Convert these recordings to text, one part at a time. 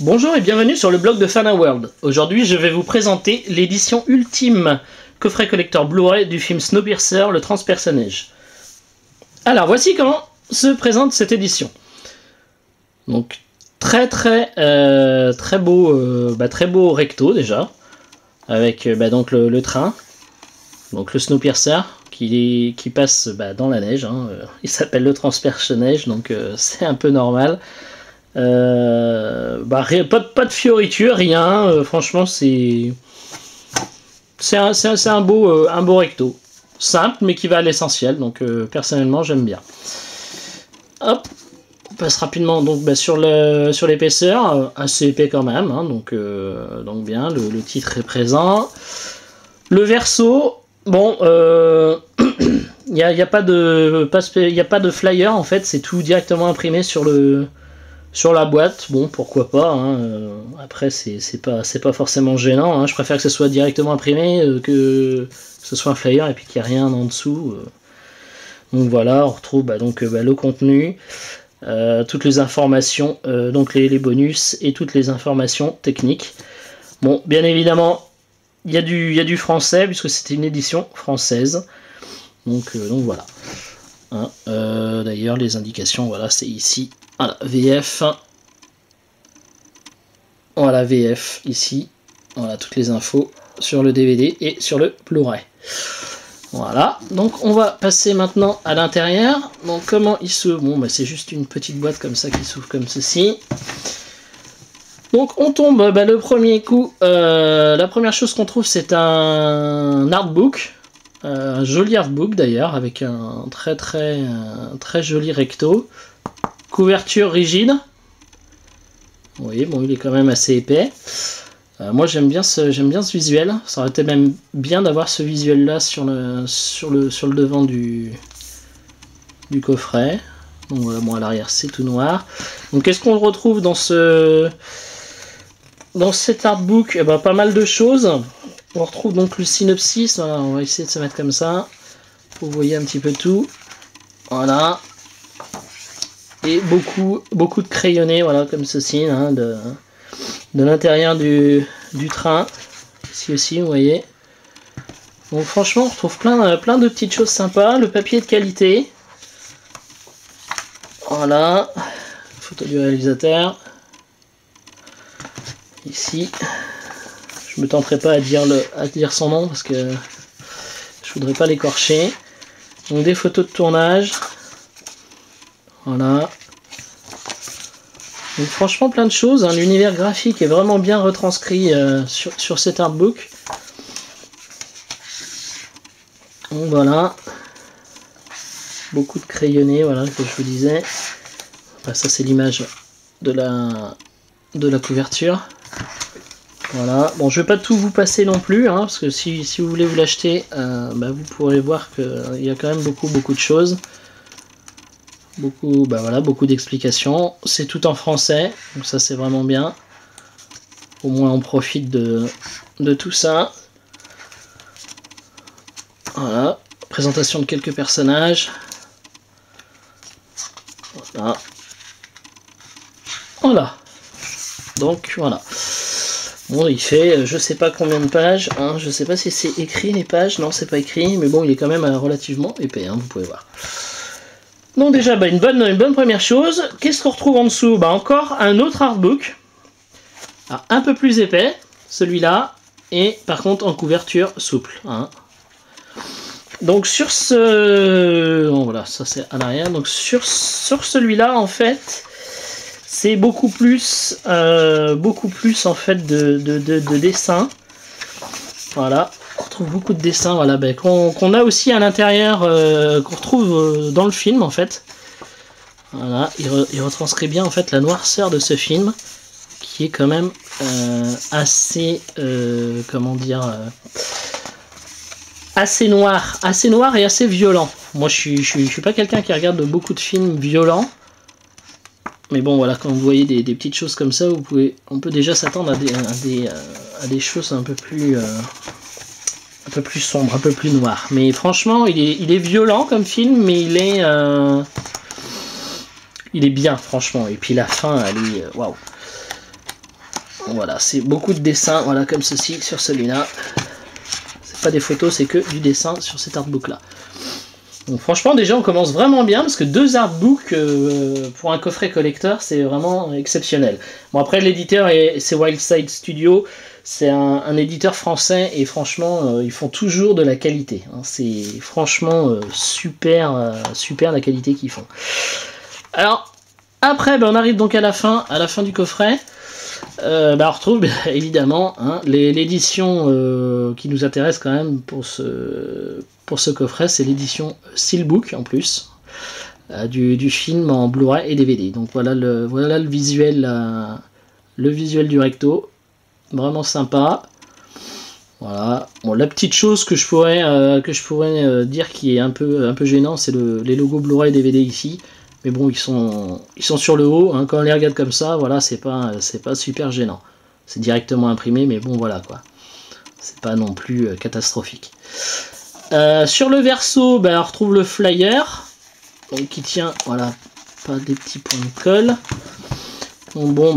Bonjour et bienvenue sur le blog de Fanaworld. Aujourd'hui, je vais vous présenter l'édition ultime coffret collector Blu-ray du film Snowpiercer, le transpersonnage. Alors, voici comment se présente cette édition. Donc, très beau recto déjà, avec donc le train, donc le Snowpiercer qui passe dans la neige. Il s'appelle le transpersonnage, donc c'est un peu normal. Pas de fioritures, rien. Franchement, c'est un beau recto, simple mais qui va à l'essentiel. Donc personnellement, j'aime bien. Hop, on passe rapidement donc sur l'épaisseur, assez épais quand même. Donc bien, le titre est présent. Le verso, bon, il n'y a pas de flyer en fait, c'est tout directement imprimé sur la boîte. Bon, pourquoi pas, après c'est pas forcément gênant, je préfère que ce soit directement imprimé que ce soit un flyer et puis qu'il n'y a rien en dessous. Donc voilà, on retrouve le contenu, toutes les informations, donc les bonus et toutes les informations techniques. Bon, bien évidemment, il y a du français puisque c'était une édition française. Donc voilà. D'ailleurs, les indications, voilà, c'est ici. Voilà, VF. Voilà, VF ici. Voilà, toutes les infos sur le DVD et sur le Blu-ray. Voilà, donc on va passer maintenant à l'intérieur. Donc comment il s'ouvre? Bon, c'est juste une petite boîte comme ça qui s'ouvre comme ceci. Donc on tombe, le premier coup, la première chose qu'on trouve, c'est un artbook. Un joli artbook d'ailleurs, avec un très joli recto. Couverture rigide. Oui, bon, il est quand même assez épais. Moi, j'aime bien ce visuel. Ça aurait été même bien d'avoir ce visuel-là sur le devant du coffret. Donc voilà, bon, à l'arrière, c'est tout noir. Donc, qu'est-ce qu'on retrouve dans cet artbook? Pas mal de choses. On retrouve donc le synopsis. Voilà, on va essayer de se mettre comme ça. Vous voyez un petit peu tout. Voilà. Et beaucoup de crayonnés, voilà, comme ceci, de l'intérieur du train. Ici aussi, vous voyez. Donc franchement, on retrouve plein de petites choses sympas. Le papier de qualité. Voilà. Photo du réalisateur. Ici. Je me tenterai pas à dire son nom parce que je voudrais pas l'écorcher. Donc des photos de tournage. Voilà. Donc franchement plein de choses, l'univers graphique est vraiment bien retranscrit sur cet artbook. Donc voilà. Beaucoup de crayonnés, voilà, que je vous disais. Enfin, ça c'est l'image de la couverture. Voilà. Bon, je vais pas tout vous passer non plus, parce que si vous voulez vous l'acheter, vous pourrez voir qu'il y a quand même beaucoup de choses. Beaucoup d'explications. C'est tout en français, donc ça c'est vraiment bien. Au moins on profite de tout ça. Voilà. Présentation de quelques personnages. Voilà. Voilà. Donc voilà. Bon, il fait je sais pas combien de pages. Je sais pas si c'est écrit les pages. Non, c'est pas écrit, mais bon, il est quand même relativement épais, vous pouvez voir. Donc déjà, une bonne première chose. Qu'est-ce qu'on retrouve en dessous? Encore un autre artbook. Alors, un peu plus épais, celui-là. Et par contre, en couverture souple. Donc sur ce... Bon, voilà, ça c'est à l'arrière. Donc sur celui-là, en fait, c'est beaucoup plus en fait de dessins. Voilà. On retrouve beaucoup de dessins, voilà, qu'on a aussi à l'intérieur, qu'on retrouve dans le film en fait. Voilà, il retranscrit bien en fait la noirceur de ce film, qui est quand même assez, comment dire, assez noir et assez violent. Moi, je suis pas quelqu'un qui regarde beaucoup de films violents, mais bon, voilà, quand vous voyez des petites choses comme ça, on peut déjà s'attendre à des choses un peu plus sombre, un peu plus noir. Mais franchement, il est violent comme film, mais il est bien, franchement. Et puis la fin, elle est waouh. Voilà, c'est beaucoup de dessins, voilà, comme ceci sur celui-là. C'est pas des photos, c'est que du dessin sur cet artbook là. Donc franchement déjà on commence vraiment bien parce que 2 artbooks pour un coffret collector c'est vraiment exceptionnel. Bon après l'éditeur c'est Wildside Studio, c'est un éditeur français et franchement ils font toujours de la qualité. Hein. C'est franchement super la qualité qu'ils font. Alors après on arrive donc à la fin du coffret. On retrouve évidemment hein, l'édition qui nous intéresse quand même pour ce coffret, c'est l'édition Steelbook en plus du film en Blu-ray et DVD. Donc voilà le visuel du recto, vraiment sympa. Voilà. Bon, la petite chose que je pourrais dire qui est un peu gênant, c'est les logos Blu-ray et DVD ici. Mais bon, ils sont sur le haut, hein, quand on les regarde comme ça, voilà, c'est pas super gênant. C'est directement imprimé, mais bon, voilà, quoi. C'est pas non plus catastrophique. Sur le verso, on retrouve le flyer, donc qui tient, voilà, pas des petits points de colle. Donc bon,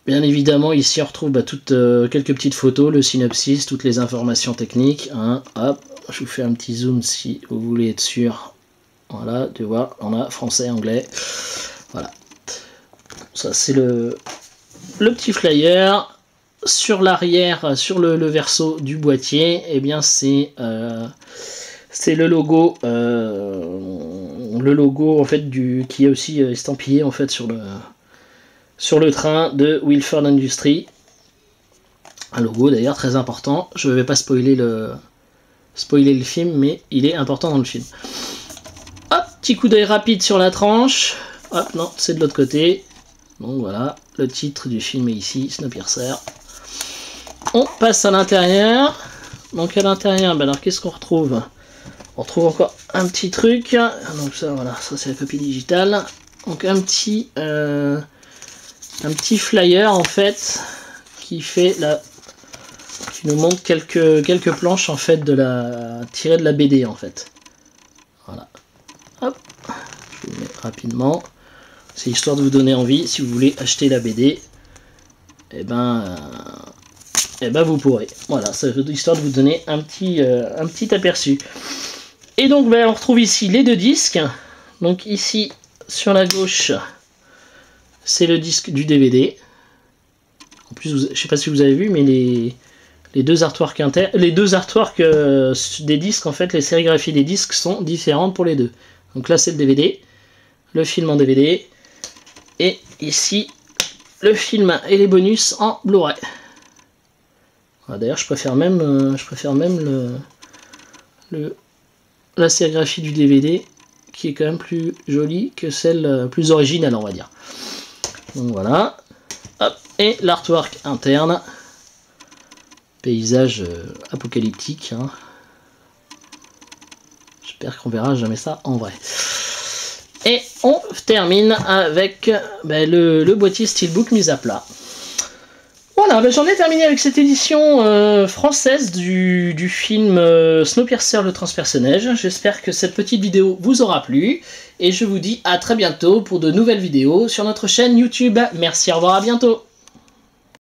bien évidemment, ici on retrouve toutes quelques petites photos, le synopsis, toutes les informations techniques. Hein, hop, je vous fais un petit zoom si vous voulez être sûr. Voilà, tu vois, on a français, anglais. Voilà. Ça, c'est le petit flyer. Sur l'arrière, sur le verso du boîtier, eh bien, c'est le logo en fait qui est aussi estampillé en fait sur le train de Wilford Industries. Un logo d'ailleurs très important. Je ne vais pas spoiler le film, mais il est important dans le film. Hop, petit coup d'œil rapide sur la tranche. Hop, non, c'est de l'autre côté. Donc voilà, le titre du film est ici, Snowpiercer. On passe à l'intérieur. Donc à l'intérieur, alors qu'est-ce qu'on retrouve? On retrouve encore un petit truc. Donc ça, voilà, ça c'est la copie digitale. Donc un petit flyer en fait qui nous montre quelques planches en fait tirées de la BD en fait. Voilà. Hop, je vous mets rapidement. C'est histoire de vous donner envie, si vous voulez acheter la BD, eh ben vous pourrez. Voilà, c'est histoire de vous donner un petit aperçu. Et donc on retrouve ici les 2 disques. Donc ici sur la gauche, c'est le disque du DVD. En plus, je sais pas si vous avez vu, mais les deux artworks des disques, en fait, les sérigraphies des disques sont différentes pour les deux. Donc là, c'est le DVD, le film en DVD, et ici, le film et les bonus en Blu-ray. D'ailleurs, je préfère même la sérigraphie du DVD, qui est quand même plus jolie que celle plus originale, on va dire. Donc voilà. Hop, et l'artwork interne. Paysage apocalyptique. Hein. J'espère qu'on verra jamais ça en vrai. Et on termine avec le boîtier Steelbook mis à plat. Voilà, j'en ai terminé avec cette édition française du film Snowpiercer le transpersonnage. J'espère que cette petite vidéo vous aura plu. Et je vous dis à très bientôt pour de nouvelles vidéos sur notre chaîne YouTube. Merci, au revoir, à bientôt.